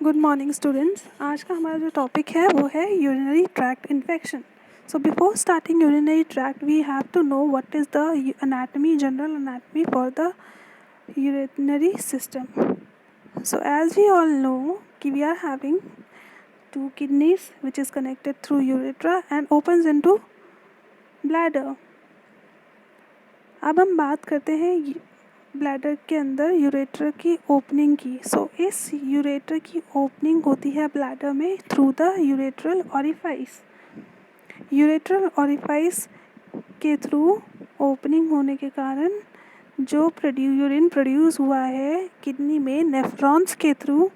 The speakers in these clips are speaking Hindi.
Good morning students. आज का हमारा जो टॉपिक है वो है urinary tract infection. So before starting urinary tract we have to know what is the anatomy, general anatomy for the urinary system. So as we all know कि we are having two kidneys which is connected through urethra and opens into bladder. अब हम बात करते हैं ब्लैडर के अंदर यूरेटर की ओपनिंग की। इस यूरेटर की ओपनिंग होती है ब्लैडर में through the urethral orifice. Urethral orifice के थ्रू ओपनिंग होने के कारण जो यूरिन प्रोड्यूस हुआ है किडनी में नेफ्रॉन्स के थ्रू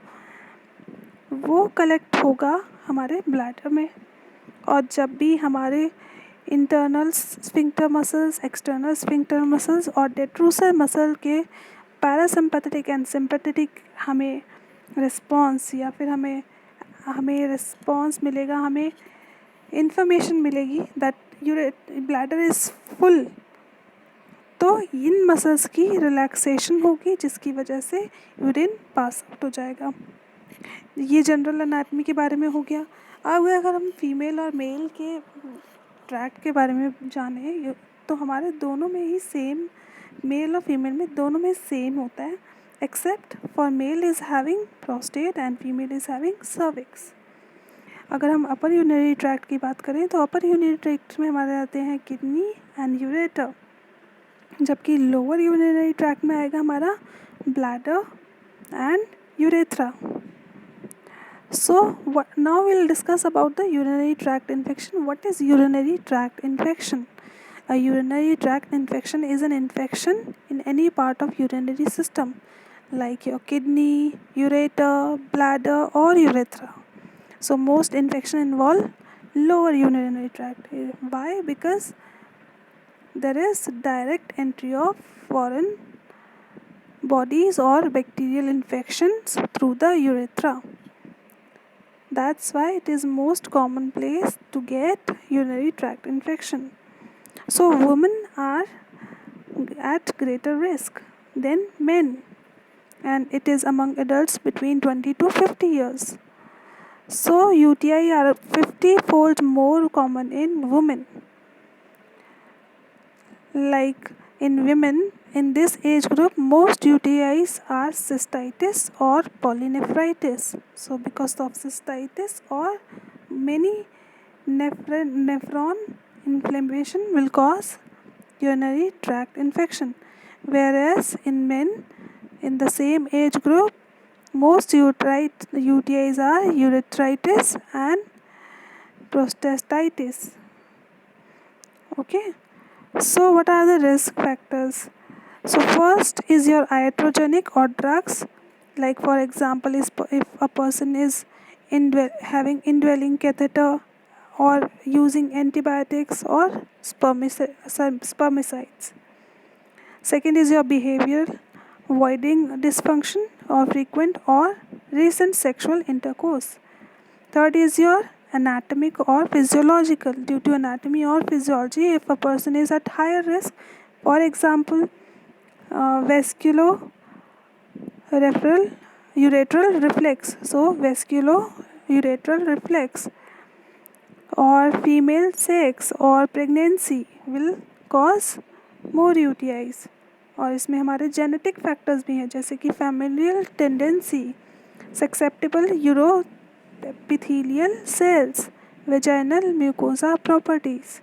वो कलेक्ट होगा हमारे ब्लैडर में। और जब भी हमारे internal sphincter muscles, external sphincter muscles और डेट्रूसर मसल के पैरासिम्पैथेटिक एंड सिम्पैथेटिक हमें रिस्पॉन्स या फिर हमें रिस्पॉन्स मिलेगा, हमें इंफॉर्मेशन मिलेगी दैट ब्लैडर इज़ फुल, तो इन मसल्स की रिलैक्सेशन होगी जिसकी वजह से यूरिन पास आउट हो जाएगा। ये जनरल एनाटमी के बारे में हो गया। अब अगर हम फीमेल और मेल के ट्रैक्ट के बारे में जाने तो हमारे दोनों में ही सेम, मेल और फीमेल में दोनों में सेम होता है, except for male is having prostate and female is having cervix. अगर हम अपर यूरिनरी ट्रैक्ट की बात करें तो अपर यूरिनरी ट्रैक्ट में हमारे आते हैं किडनी एंड यूरेटर, जबकि लोअर यूरिनरी ट्रैक्ट में आएगा हमारा bladder and urethra. So now we'll discuss about the urinary tract infection. What is urinary tract infection? A urinary tract infection is an infection in any part of urinary system like your kidney, ureter, bladder or urethra. So most infection involve lower urinary tract. Why? Because there is direct entry of foreign bodies or bacterial infections through the urethra. That's why it is most common place to get urinary tract infection. So women are at greater risk than men, and it is among adults between 20 to 50 years. So UTI are 50-fold more common in women. Like in women in this age group, most UTIs are cystitis or polynephritis. So because of cystitis or many nephron inflammation will cause urinary tract infection, whereas in men in the same age group, most UTIs are urethritis and prostatitis. Okay. So what are the risk factors? So first is your iatrogenic or drugs, like for example if a person is having indwelling catheter or using antibiotics or spermicides. Second is your behavioral, avoiding dysfunction or frequent or recent sexual intercourse. Third is your anatomic or physiological. Due to anatomy or physiology, if a person is at higher risk, for example, vasculo-uretral reflex. So vasculo-uretral reflex or female sex or pregnancy will cause more UTIs. और इसमें हमारे जेनेटिक फैक्टर्स भी हैं जैसे कि familial tendency, susceptible uroepithelial cells, vaginal mucosa properties.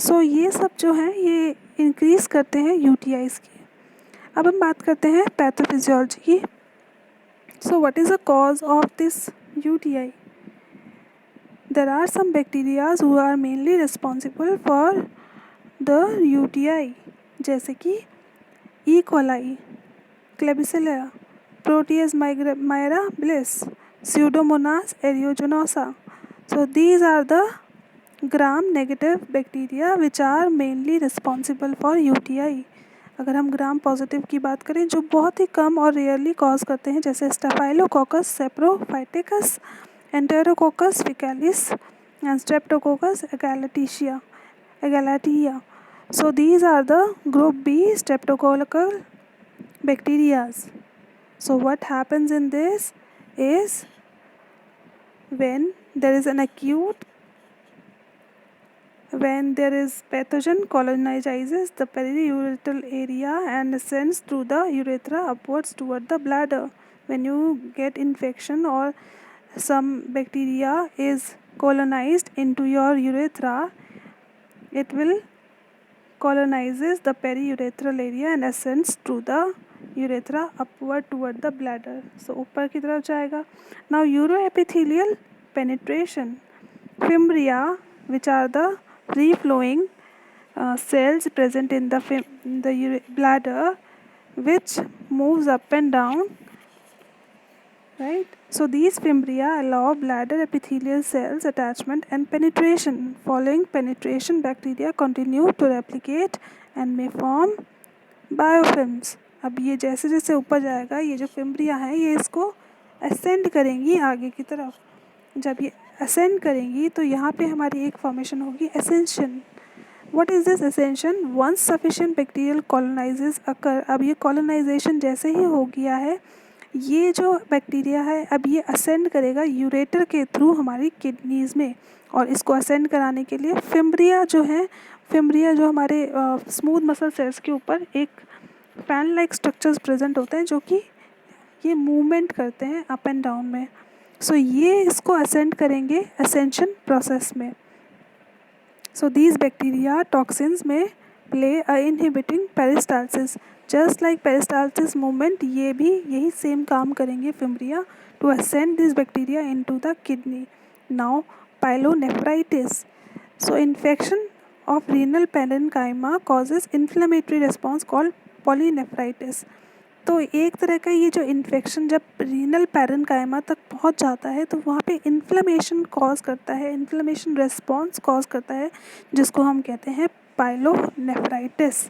So ये सब जो हैं ये इंक्रीज़ करते हैं UTIs की. अब हम बात करते हैं पैथोफिजियोलॉजी की. So what is the cause of this UTI? There are some bacteria who are mainly responsible for the UTI, जैसे कि E. coli, Klebsiella, Proteus mirabilis, Pseudomonas aeruginosa. So these are the gram-negative bacteria which are mainly responsible for UTI. अगर हम ग्राम पॉजिटिव की बात करें जो बहुत ही कम और रेयरली कॉज करते हैं जैसे staphylococcus सेप्रोफाइटिकस, enterococcus फेकालिस and Streptococcus egalatia. So these are the group B streptococcal bacteria. So what happens in this is when there is an acute when there is pathogen colonizes the periurethral area and ascends through the urethra upwards toward the bladder. When you get infection or some bacteria is colonized into your urethra, it will colonizes the periurethral area and ascends through the urethra upward toward the bladder. So ऊपर की तरफ जाएगा. Now uroepithelial penetration. Fimbria, which are the free flowing cells present in the bladder, which moves up and down, right? So these fimbria allow bladder epithelial cells attachment and penetration. Following penetration, bacteria continue to replicate and may form biofilms. अब ये जैसे जैसे ऊपर जाएगा, ये जो फिम्ब्रिया हैं ये इसको असेंड करेंगी आगे की तरफ. जब ये असेंड करेंगी तो यहाँ पे हमारी एक फॉर्मेशन होगी ascension. What is this ascension? Once sufficient bacterial colonizes occur. अब ये कॉलोनाइजेशन जैसे ही हो गया है, ये जो बैक्टीरिया है अब ये असेंड करेगा यूरेटर के थ्रू हमारी किडनीज़ में. और इसको असेंड कराने के लिए फिम्ब्रिया जो हमारे स्मूथ मसल सेल्स के ऊपर एक फैन लाइक स्ट्रक्चर्स प्रेजेंट होते हैं जो कि ये मूवमेंट करते हैं अप एंड डाउन में. सो ये इसको असेंड करेंगे असेंशन प्रोसेस में. So these bacteria toxins may play a inhibiting peristalsis. Just like peristalsis movement, ये भी यही सेम काम करेंगे fimbria to ascend this bacteria into the kidney. Now pyelonephritis. So infection of renal parenchyma causes inflammatory response called polynephritis. तो एक तरह का ये जो इन्फेक्शन जब रीनल पैरेनकाइमा तक पहुंच जाता है तो वहाँ पे इन्फ्लेमेशन कॉज करता है, इन्फ्लेमेशन रिस्पॉन्स कॉज करता है, जिसको हम कहते हैं pyelonephritis.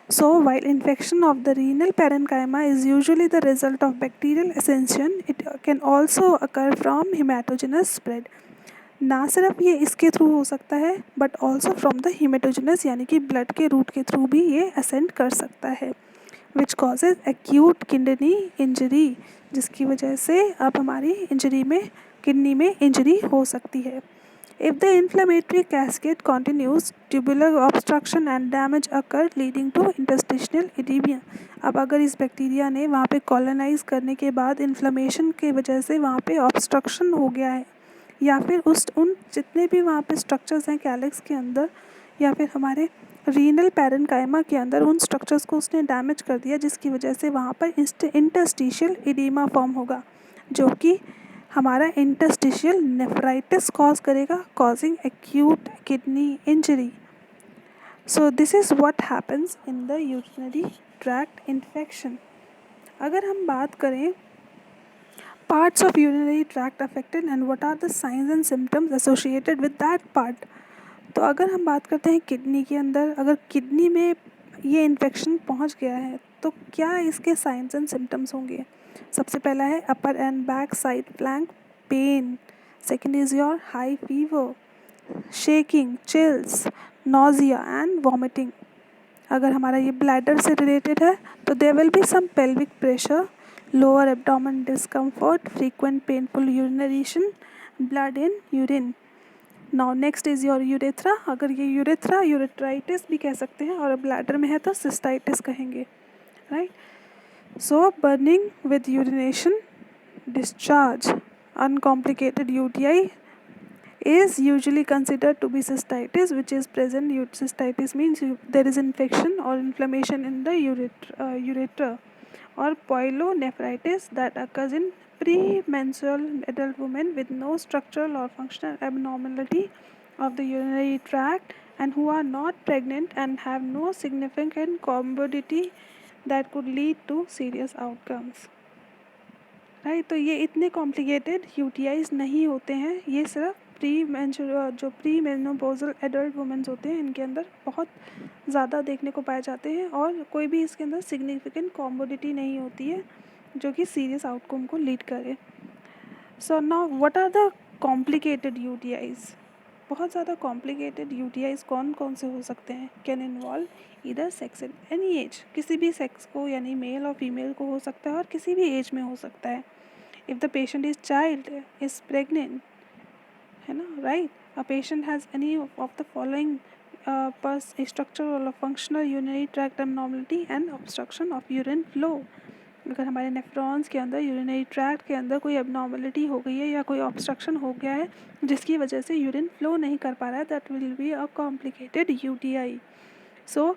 So while infection of the renal parenchyma is usually the result of bacterial ascension, it can also occur from hematogenous spread. ना सिर्फ ये इसके थ्रू हो सकता है बट ऑल्सो फ्रॉम द हीमेटोजेनस यानी कि ब्लड के रूट के थ्रू भी ये असेंड कर सकता है, which causes acute kidney injury, जिसकी वजह से अब हमारी इंजरी में किडनी में इंजरी हो सकती है. If the inflammatory cascade continues, tubular obstruction and damage occur leading to interstitial edema. अब अगर इस बैक्टीरिया ने वहाँ पे कॉलोनाइज करने के बाद इन्फ्लेमेशन के वजह से वहाँ पे ऑब्स्ट्रक्शन हो गया है, या फिर उन जितने भी वहाँ पे स्ट्रक्चर्स हैं कैलिक्स के अंदर या फिर हमारे रीनल पैरेनकाइमा के अंदर, उन स्ट्रक्चर्स को उसने डैमेज कर दिया, जिसकी वजह से वहाँ पर इंटरस्टिशियल एडिमा फॉर्म होगा, जो कि हमारा इंटरस्टिशियल नेफ्राइटिस कॉज करेगा, causing acute kidney injury. So this is what happens in the urinary tract infection. अगर हम बात करें parts of urinary tract affected and what are the signs and symptoms associated with that part. तो अगर हम बात करते हैं किडनी के अंदर, अगर किडनी में ये इन्फेक्शन पहुंच गया है तो क्या इसके साइंस एंड सिम्टम्स होंगे. सबसे पहला है upper and back side flank pain. Second is your high fever, shaking, chills, nausea and vomiting. अगर हमारा ये ब्लैडर से रिलेटेड है तो there will be some pelvic pressure, lower abdomen discomfort, frequent painful urination, blood in urine. Now next is your urethra. अगर ये urethra urethritis भी कह सकते हैं और bladder में है तो cystitis कहेंगे, right? So burning with urination, discharge, uncomplicated UTI is usually considered to be cystitis, which is present. Cystitis means there is infection or inflammation in the urethra. Or pyelonephritis that occurs in premenstrual adult women with no structural or functional abnormality of the urinary tract and who are not pregnant and have no significant comorbidity that could lead to serious outcomes. Right. तो ये इतने कॉम्प्लिकेटेड यूटीआईज नहीं होते हैं, ये सिर्फ प्री मेनोपॉजल एडल्ट वुमेन्स होते हैं, इनके अंदर बहुत ज़्यादा देखने को पाए जाते हैं और कोई भी इसके अंदर सिग्निफिकेंट कॉम्बोडिटी नहीं होती है जो कि सीरियस आउटकम को लीड करे. So now what are the complicated UTIs. बहुत ज़्यादा कॉम्प्लिकेटेड यूटीआईज कौन कौन से हो सकते हैं. Can involve either sex in any as, किसी भी सेक्स को यानी मेल और फीमेल को हो सकता है और किसी भी एज में हो सकता है. if the patient is child, is pregnant, है ना, right? A patient has any of the following structural or functional urinary tract abnormality and obstruction of urine flow. अगर हमारे नेफ्रॉन्स के अंदर, यूरिनरी ट्रैक्ट के अंदर कोई एबनॉर्मलिटी हो गई है या कोई ऑब्स्ट्रक्शन हो गया है जिसकी वजह से यूरिन फ्लो नहीं कर पा रहा है, that will be a complicated UTI. So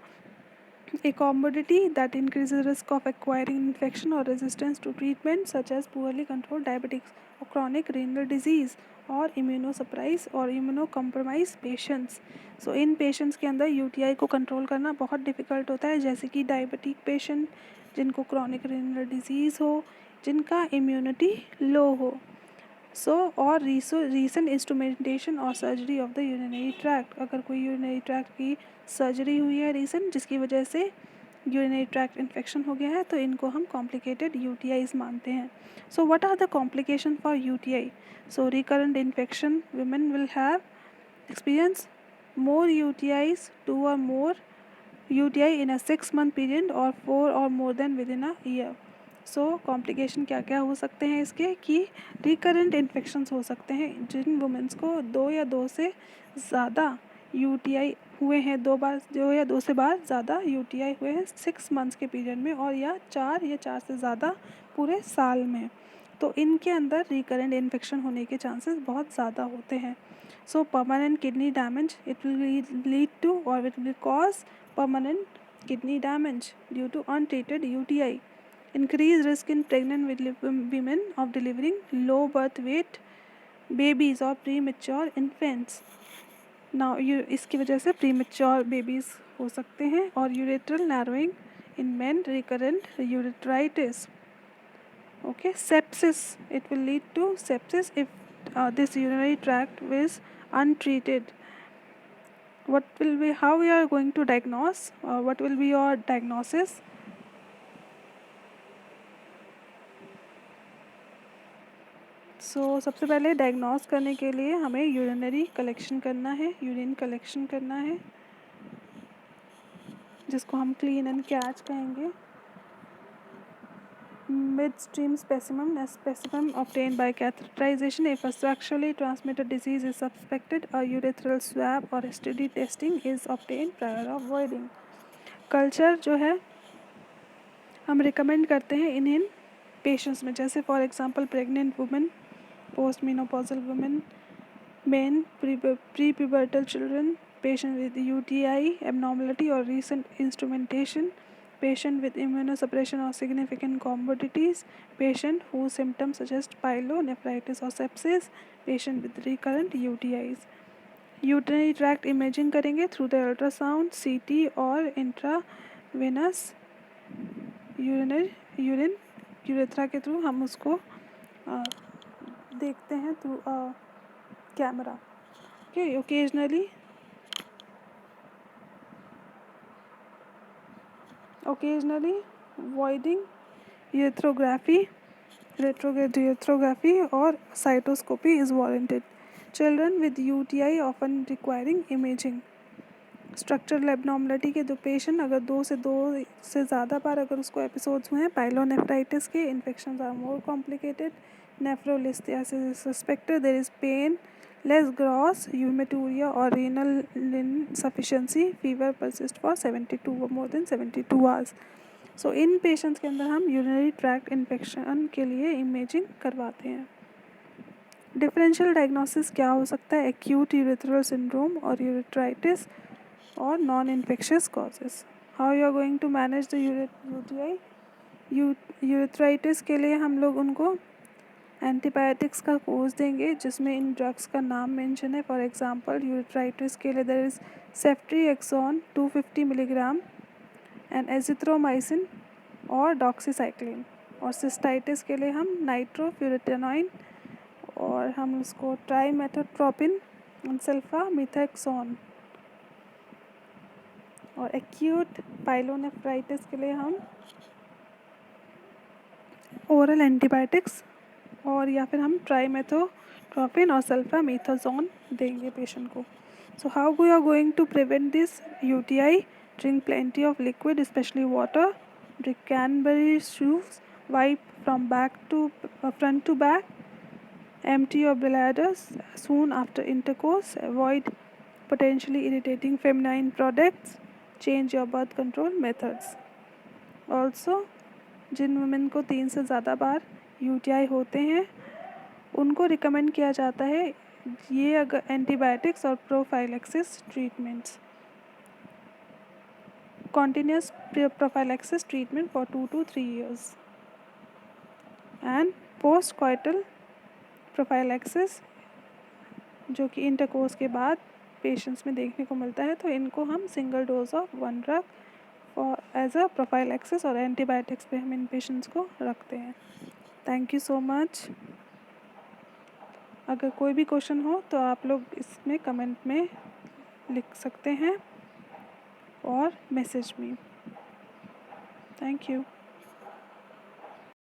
a comorbidity that increases risk of acquiring infection or resistance to treatment such as poorly controlled diabetics or chronic renal disease और immunosuppressed और immunocompromised patients. So इन patients के अंदर UTI को कंट्रोल करना बहुत डिफ़िकल्ट होता है, जैसे कि डायबिटिक पेशेंट, जिनको chronic renal disease हो, जिनका immunity लो हो. सो और रीसेंट इंस्ट्रूमेंटेशन और surgery of the urinary tract. अगर कोई यूरिनरी ट्रैक्ट की सर्जरी हुई है रीसेंट जिसकी वजह से यूरिनरी ट्रैक्ट इन्फेक्शन हो गया है, तो इनको हम कॉम्प्लिकेटेड यूटीआईज मानते हैं. So what are the complication for UTI? So recurrent infection, women will have experience more UTIs, 2 or more UTI in a 6-month period or 4 or more than within a year. So complication क्या क्या हो सकते हैं इसके, कि रिकरेंट इन्फेक्शंस हो सकते हैं जिन वुमेंस को 2 या 2 से ज़्यादा यूटीआई हुए हैं, 2 बार, 2 या 2 से बार ज़्यादा यूटीआई हुए हैं 6 मंथ्स के पीरियड में, और या 4 से ज़्यादा पूरे साल में, तो इनके अंदर रिकरेंट इन्फेक्शन होने के चांसेस बहुत ज़्यादा होते हैं. So permanent kidney damage, it will lead to और it will cause permanent kidney damage due to untreated UTI. Increased risk in pregnant women of delivering low birth weight babies or premature infants. Now इसकी वजह से premature babies हो सकते हैं. और urethral narrowing in men, recurrent urethritis. Okay, sepsis, it will lead to sepsis if this urinary tract is untreated. What will be, how we are going to diagnose, what will be your diagnosis? सबसे पहले डायग्नोस करने के लिए हमें यूरिनरी कलेक्शन करना है, यूरिन कलेक्शन करना है, जिसको हम क्लीन एंड कैच कहेंगे. Midstream specimen, a specimen obtained by catheterization. If a sexually transmitted disease is suspected, a urethral swab or STD testing is obtained prior of voiding. Culture जो है हम रिकमेंड करते हैं इन पेशेंट्स में, जैसे for example pregnant women, post menopausal women, men, प्री-pubertal children, patient with UTI abnormality or recent instrumentation, patient with immunosuppression or significant comorbidities, patient whose symptoms suggest pyelonephritis or sepsis, patient with recurrent UTIs. Urinary tract imaging करेंगे थ्रू द अल्ट्रासाउंड, CT और इंट्रावेनस यूरिन यूरेथ्रा के थ्रू हम उसको देखते हैं through camera. Okay, occasionally voiding urethrophy, retrograde urethropy or cytoscopy is warranted. Children with UTI often requiring imaging. Structural abnormality के दो पेशेंट, अगर 2 से ज़्यादा बार अगर उसको एपिसोड्स हुए हैं पाइलोनेफ्राइटिस के, infection are more complicated, nephrolithiasis is suspected, there is pain, less gross hematuria और renal insufficiency, fever persist for 72 और मोर देन 72 आवर्स. सो इन पेशेंट्स के अंदर हम यूरिनरी ट्रैक्ट इन्फेक्शन के लिए इमेजिंग करवाते हैं. डिफरेंशियल डायग्नोसिस क्या हो सकता है? एक्यूट यूरेथ्रल सिंड्रोम और यूरेट्राइटिस और non infectious causes. How you are going to manage the UTI? Urethritis के लिए हम लोग उनको एंटीबायोटिक्स का कोर्स देंगे जिसमें इन ड्रग्स का नाम मेंशन है. फॉर एग्जांपल यूरेथ्राइटिस के लिए there is ceftriaxone 250 milligram and azithromycin और डॉक्सीसाइक्लिन. और सिस्टाइटिस के लिए हम नाइट्रोफ्यूरेटानॉइन और हम उसको ट्राइमेथोट्रोपिन एंड सल्फामिथेक्सोन. और एक्यूट पाइलोनेफ्राइटिस के लिए हम ओरल एंटीबायोटिक्स और या फिर हम ट्राइमेथोट्रोपिन और सल्फामेथाजोन देंगे पेशेंट को. So how we are going to prevent this UTI? Drink plenty of liquid specially water, drink cranberry juice wipe from front to back, empty your bladder soon after intercourse, avoid potentially irritating feminine products, change your birth control methods. Also, Jin women को 3 से ज़्यादा बार यूटीआई होते हैं उनको रिकमेंड किया जाता है ये अगर एंटीबायोटिक्स और prophylaxis treatments, continuous prophylaxis treatment for 2 to 3 years and postcoital prophylaxis जो कि इंटरकोर्स के बाद पेशेंट्स में देखने को मिलता है, तो इनको हम सिंगल डोज ऑफ 1 ड्रग और एज अ प्रोफाइलैक्सिस और एंटीबायोटिक्स पे हम इन पेशेंट्स को रखते हैं। Thank you so much. अगर कोई भी क्वेश्चन हो तो आप लोग इसमें कमेंट में लिख सकते हैं और मैसेज में। Thank you.